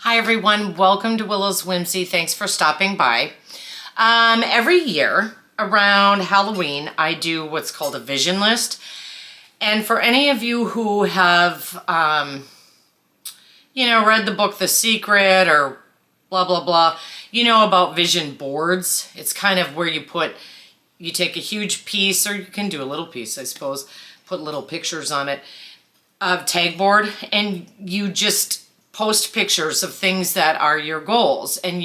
Hi everyone, welcome to Willow's Whimsy. Thanks for stopping by. Every year around Halloween, I do what's called a vision list. And for any of you who have, read the book The Secret or blah, blah, blah, you know about vision boards. It's kind of where you take a huge piece, or you can do a little piece, I suppose, put little pictures on it, of tag board, and you just post pictures of things that are your goals. And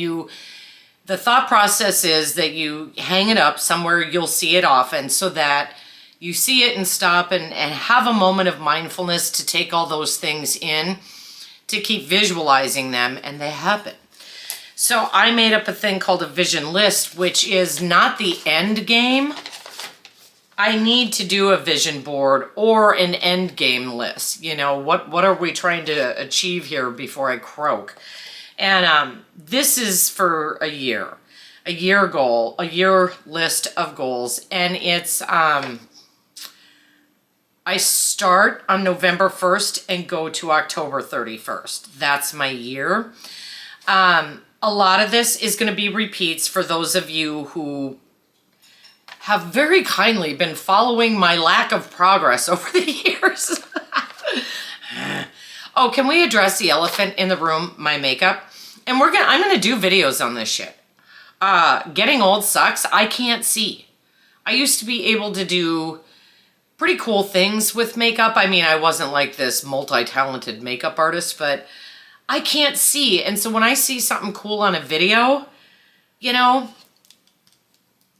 the thought process is that you hang it up somewhere you'll see it often, so that you see it and stop and have a moment of mindfulness to take all those things in, to keep visualizing them, and they happen. So I made up a thing called a vision list, which is not the end game. I need to do a vision board or an end game list. You know, what are we trying to achieve here before I croak? And this is for a year goal, a year list of goals. And it's, I start on November 1st and go to October 31st. That's my year. A lot of this is going to be repeats for those of you who have very kindly been following my lack of progress over the years. Oh, can we address the elephant in the room, my makeup? And I'm gonna do videos on this shit. Getting old sucks. I can't see. I used to be able to do pretty cool things with makeup. I mean, I wasn't like this multi-talented makeup artist, but I can't see. And so when I see something cool on a video, you know,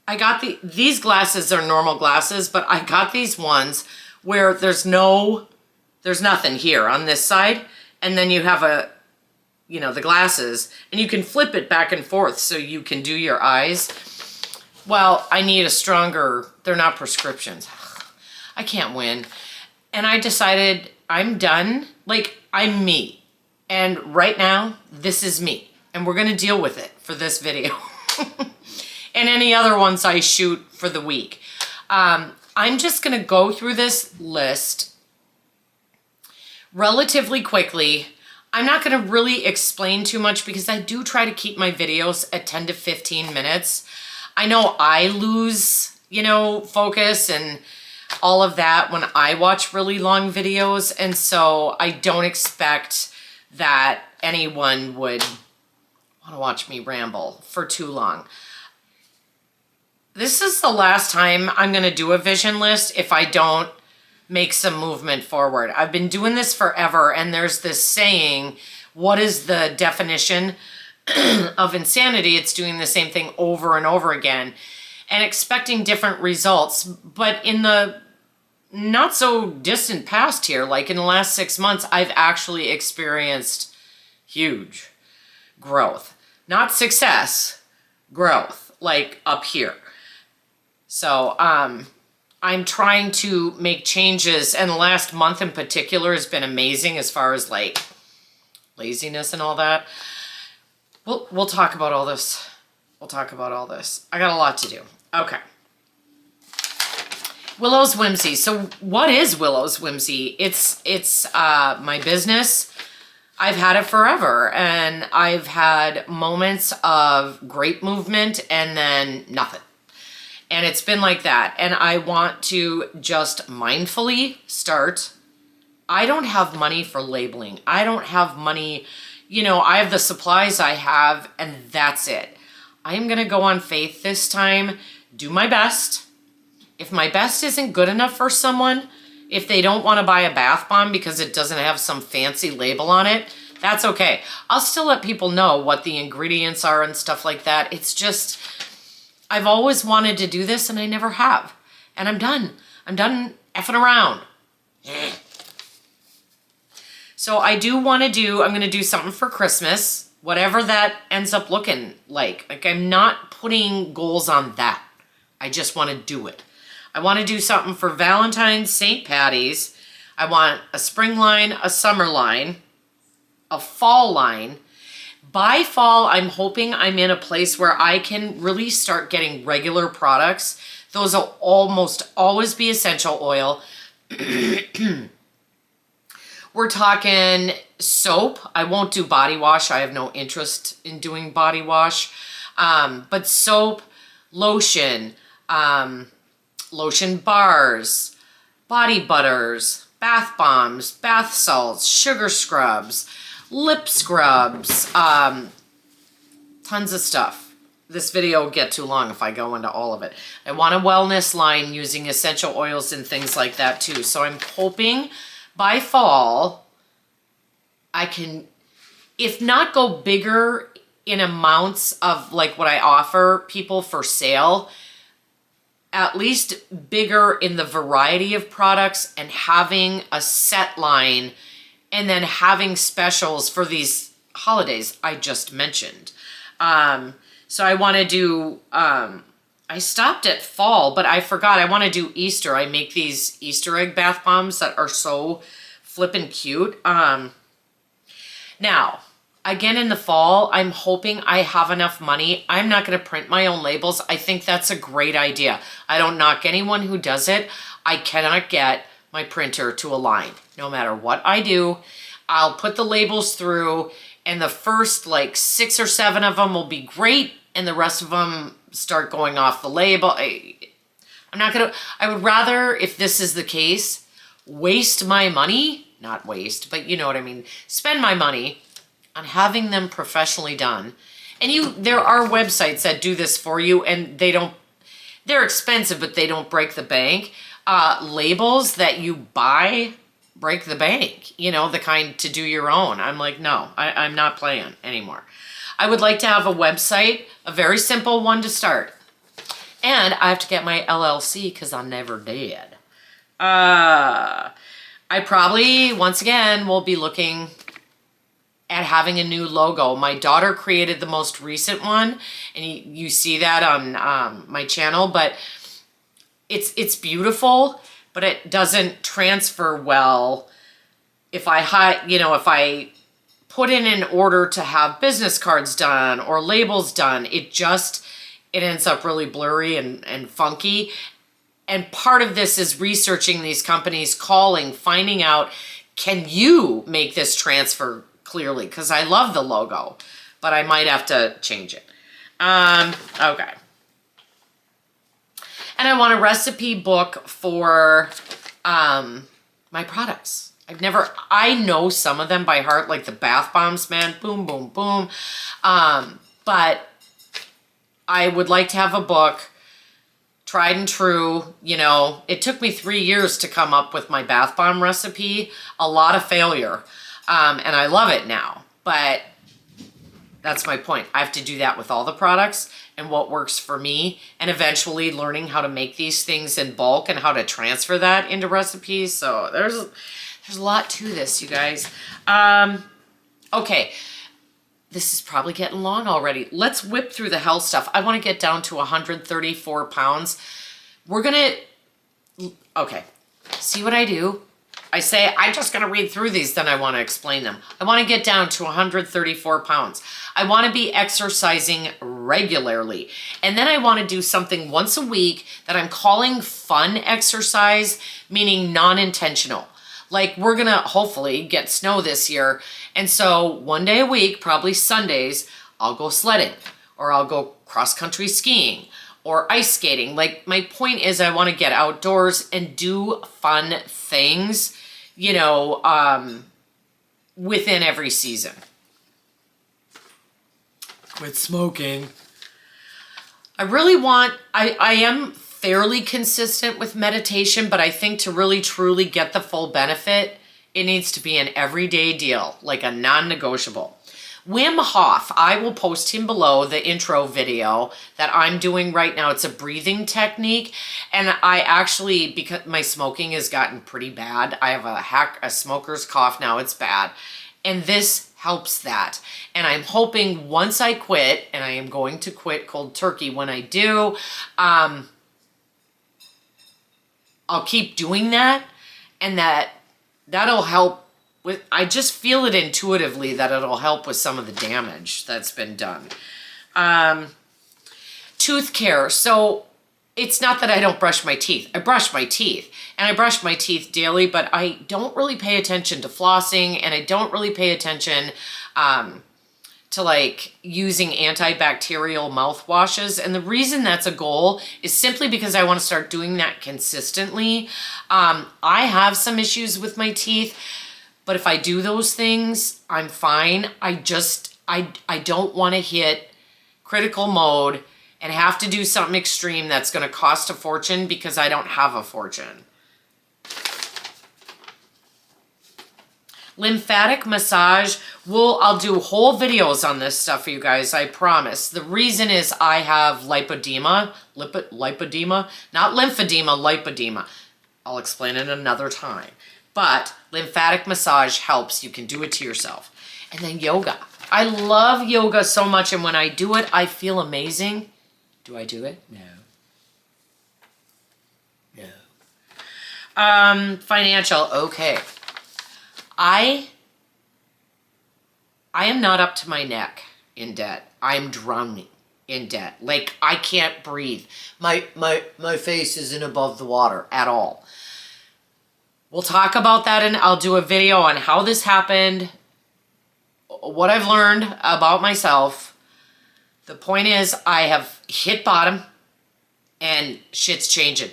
I got these glasses are normal glasses, but I got these ones where there's nothing here on this side. And then you have the glasses, and you can flip it back and forth so you can do your eyes. Well, I need they're not prescriptions. I can't win. And I decided I'm done. Like, I'm me. And right now, this is me. And we're going to deal with it for this video. And any other ones I shoot for the week. I'm just going to go through this list relatively quickly. I'm not going to really explain too much because I do try to keep my videos at 10 to 15 minutes. I know I lose, focus and all of that when I watch really long videos. And so I don't expect that anyone would want to watch me ramble for too long. This is the last time I'm going to do a vision list if I don't make some movement forward. I've been doing this forever, and there's this saying, what is the definition of insanity? It's doing the same thing over and over again and expecting different results. But in the not so distant past here, like in the last 6 months, I've actually experienced huge growth. Not success, growth, like up here. So I'm trying to make changes, and the last month in particular has been amazing as far as like laziness and all that. We'll talk about all this. We'll talk about all this. I got a lot to do. Okay. Willow's Whimsy. So what is Willow's Whimsy? It's my business. I've had it forever, and I've had moments of great movement and then nothing. And it's been like that. And I want to just mindfully start. I don't have money for labeling. I don't have money, I have the supplies I have, and that's it. I'm going to go on faith this time, do my best. If my best isn't good enough for someone, if they don't want to buy a bath bomb because it doesn't have some fancy label on it, that's okay. I'll still let people know what the ingredients are and stuff like that. It's just, I've always wanted to do this, and I never have. And I'm done. I'm done effing around. So I do want to I'm going to do something for Christmas, whatever that ends up looking like. Like, I'm not putting goals on that. I just want to do it. I want to do something for Valentine's, St. Patty's. I want a spring line, a summer line, a fall line. By fall, I'm hoping I'm in a place where I can really start getting regular products. Those will almost always be essential oil. We're We're talking soap. I won't do body wash. I have no interest in doing body wash. But soap, lotion, lotion bars, body butters, bath bombs, bath salts, sugar scrubs, lip scrubs, tons of stuff. This video will get too long if I go into all of it. I want a wellness line using essential oils and things like that too. So I'm hoping by fall I can, if not go bigger in amounts of like what I offer people for sale, at least bigger in the variety of products and having a set line and then having specials for these holidays I just mentioned. So I want to do, I stopped at fall, but I forgot I want to do Easter. I make these Easter egg bath bombs that are so flippin' cute. Now, again in the fall, I'm hoping I have enough money. I'm not going to print my own labels. I think that's a great idea. I don't knock anyone who does it. I cannot get my printer to align. No matter what I do, I'll put the labels through and the first like 6 or 7 of them will be great and the rest of them start going off the label. I'm not gonna, I would rather, if this is the case, waste my money, not waste, but you know what I mean, spend my money on having them professionally done. And there are websites that do this for you and they're expensive, but they don't break the bank. Labels that you buy break the bank, you know, the kind to do your own. I'm like, no, I'm not playing anymore. I would like to have a website, a very simple one to start. And I have to get my LLC because I never did. I probably, once again, will be looking at having a new logo. My daughter created the most recent one, and you see that on my channel, but it's beautiful, but it doesn't transfer well if if I put in an order to have business cards done or labels done, it ends up really blurry and funky. And part of this is researching these companies, finding out, can you make this transfer clearly? Because I love the logo, but I might have to change it. Okay. And I want a recipe book for my products. I know some of them by heart, like the bath bombs, man, boom, boom, boom. But I would like to have a book, tried and true. You know, it took me 3 years to come up with my bath bomb recipe, a lot of failure. And I love it now, but that's my point. I have to do that with all the products and what works for me, and eventually learning how to make these things in bulk and how to transfer that into recipes. So there's a lot to this, you guys. Okay, this is probably getting long already. Let's whip through the health stuff. I want to get down to 134 pounds. Okay, see what I do? I say, I'm just going to read through these, then I want to explain them. I want to get down to 134 pounds. I want to be exercising regularly. And then I want to do something once a week that I'm calling fun exercise, meaning non-intentional. Like, we're going to hopefully get snow this year. And so one day a week, probably Sundays, I'll go sledding or I'll go cross-country skiing or ice skating. Like, my point is I want to get outdoors and do fun things, you know, within every season. Quit smoking. I am fairly consistent with meditation, but I think to really truly get the full benefit, it needs to be an everyday deal, like a non-negotiable. Wim Hof, I will post him below, the intro video that I'm doing right now. It's a breathing technique. And I actually, because my smoking has gotten pretty bad, I have a smoker's cough now, it's bad. And this helps that. And I'm hoping once I quit, and I am going to quit cold turkey when I do, I'll keep doing that, and that'll help. I just feel it intuitively that it'll help with some of the damage that's been done. Tooth care. So it's not that I don't brush my teeth. I brush my teeth, and I brush my teeth daily, but I don't really pay attention to flossing, and I don't really pay attention to like using antibacterial mouthwashes. And the reason that's a goal is simply because I want to start doing that consistently. I have some issues with my teeth, but if I do those things, I'm fine. I don't want to hit critical mode and have to do something extreme that's going to cost a fortune because I don't have a fortune. Lymphatic massage. I'll do whole videos on this stuff for you guys, I promise. The reason is I have lipodema, not lymphedema, lipodema. I'll explain it another time. But lymphatic massage helps. You can do it to yourself. And then yoga. I love yoga so much, and when I do it, I feel amazing. Do I do it? No. Financial. Okay. I am not up to my neck in debt. I'm drowning in debt. Like, I can't breathe. My face isn't above the water at all. We'll talk about that, and I'll do a video on how this happened, what I've learned about myself. The point is, I have hit bottom, and shit's changing.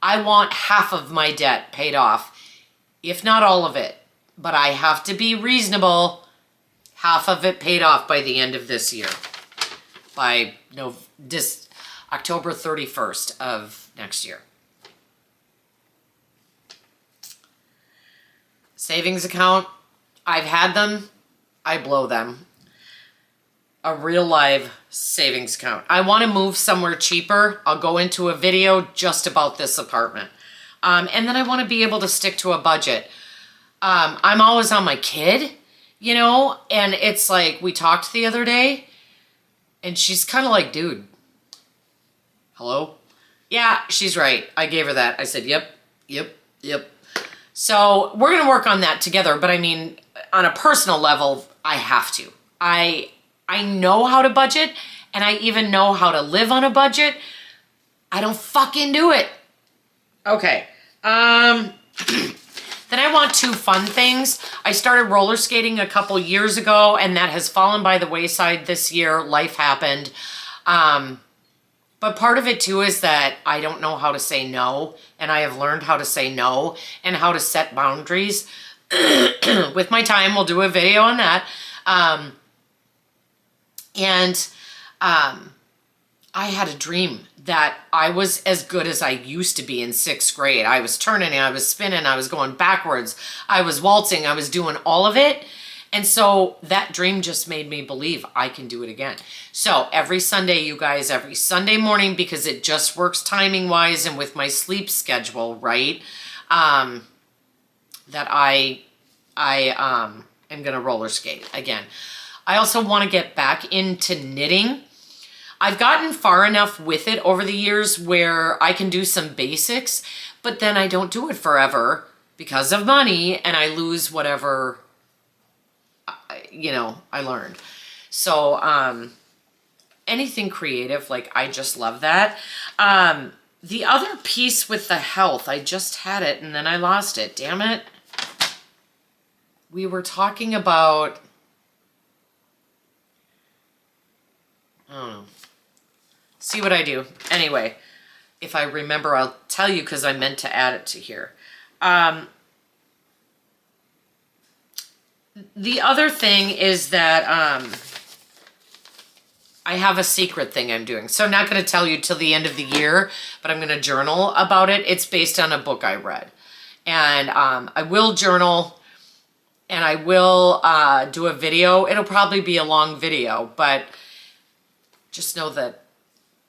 I want half of my debt paid off, if not all of it. But I have to be reasonable. Half of it paid off by the end of this year. By October 31st of next year. Savings account. I've had them. I blow them. A real live savings account. I want to move somewhere cheaper. I'll go into a video just about this apartment. And then I want to be able to stick to a budget. I'm always on my kid, you know, and it's like, we talked the other day, and she's kind of like, dude, hello? Yeah, she's right. I gave her that. I said, yep. So we're going to work on that together, but I mean, on a personal level, I have to. I know how to budget, and I even know how to live on a budget. I don't fucking do it. Okay. Then I want two fun things. I started roller skating a couple years ago, and that has fallen by the wayside this year. Life happened. But part of it too is that I don't know how to say no, and I have learned how to say no and how to set boundaries with my time. We'll do a video on that. I had a dream that I was as good as I used to be in 6th grade. I was turning, I was spinning, I was going backwards, I was waltzing, I was doing all of it. And so that dream just made me believe I can do it again. So every Sunday, you guys, every Sunday morning, because it just works timing wise and with my sleep schedule, right? That I am going to roller skate again. I also want to get back into knitting. I've gotten far enough with it over the years where I can do some basics, but then I don't do it forever because of money, and I lose whatever, you know, I learned. So anything creative, like, I just love that. The other piece with the health, I just had it and then I lost it. Damn it. We were talking about, I don't know. See what I do. Anyway, if I remember, I'll tell you because I meant to add it to here. The other thing is that I have a secret thing I'm doing. So I'm not going to tell you till the end of the year, but I'm going to journal about it. It's based on a book I read. And I will journal, and I will do a video. It'll probably be a long video, but just know that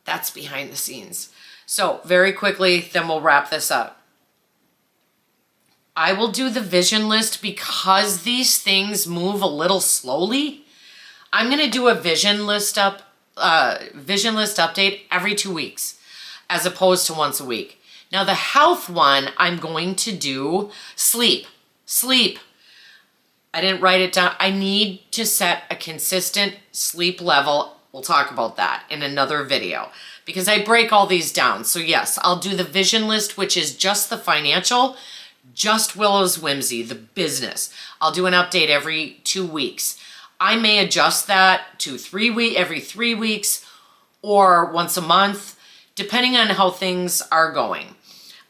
that's behind the scenes. So very quickly, then we'll wrap this up. I will do the vision list because these things move a little slowly. I'm going to do a vision list update every 2 weeks as opposed to once a week. Now the health one, I'm going to do sleep. I didn't write it down. I need to set a consistent sleep level We'll talk about that in another video because I break all these down. So yes, I'll do the vision list, which is just the financial, just Willow's Whimsy, the business. I'll do an update every 2 weeks. I may adjust that to every 3 weeks or once a month, depending on how things are going.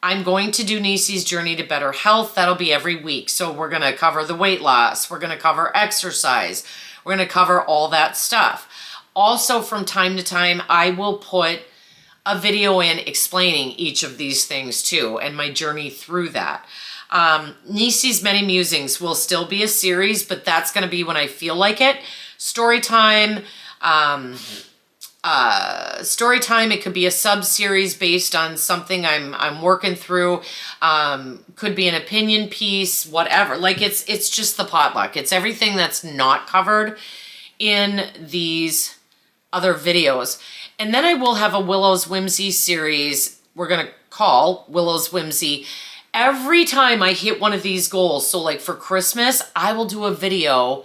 I'm going to do Neecie's Journey to Better Health. That'll be every week. So we're going to cover the weight loss. We're going to cover exercise. We're going to cover all that stuff. Also, from time to time, I will put a video in explaining each of these things too, and my journey through that. Neecie's Many Musings will still be a series, but that's going to be when I feel like it. Story time, it could be a sub-series based on something I'm working through. Could be an opinion piece, whatever. Like it's just the potluck. It's everything that's not covered in these other videos. And then I will have a Willow's Whimsy series we're going to call Willow's Whimsy. Every time I hit one of these goals, so like for Christmas, I will do a video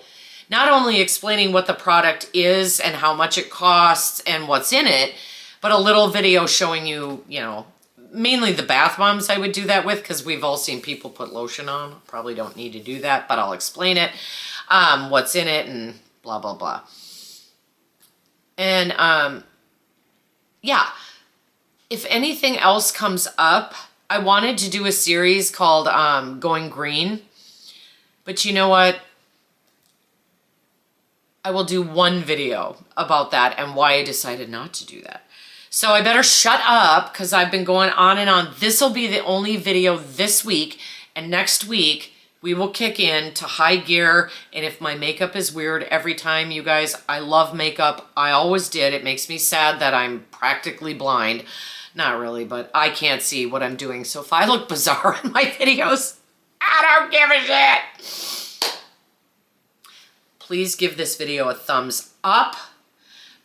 not only explaining what the product is and how much it costs and what's in it, but a little video showing you, you know, mainly the bath bombs I would do that with because we've all seen people put lotion on. Probably don't need to do that, but I'll explain it, what's in it and blah, blah, blah. And yeah, if anything else comes up, I wanted to do a series called Going Green, but you know what? I will do one video about that and why I decided not to do that. So I better shut up because I've been going on and on. This will be the only video this week, and next week we will kick in to high gear. And if my makeup is weird every time, you guys, I love makeup. I always did. It makes me sad that I'm practically blind. Not really, but I can't see what I'm doing. So if I look bizarre in my videos, I don't give a shit. Please give this video a thumbs up.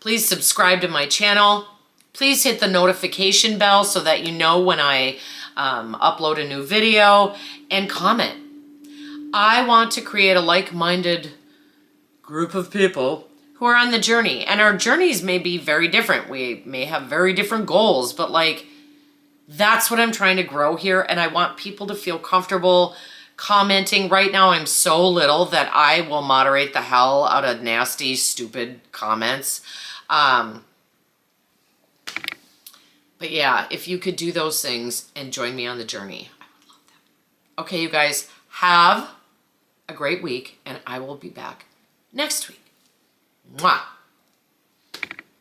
Please subscribe to my channel. Please hit the notification bell so that you know when I upload a new video, and comment. I want to create a like-minded group of people who are on the journey, and our journeys may be very different. We may have very different goals, but like, that's what I'm trying to grow here. And I want people to feel comfortable commenting. Right now, I'm so little that I will moderate the hell out of nasty, stupid comments. But yeah, if you could do those things and join me on the journey, I would love that. Okay, you guys, have a great week, and I will be back next week. Mwah.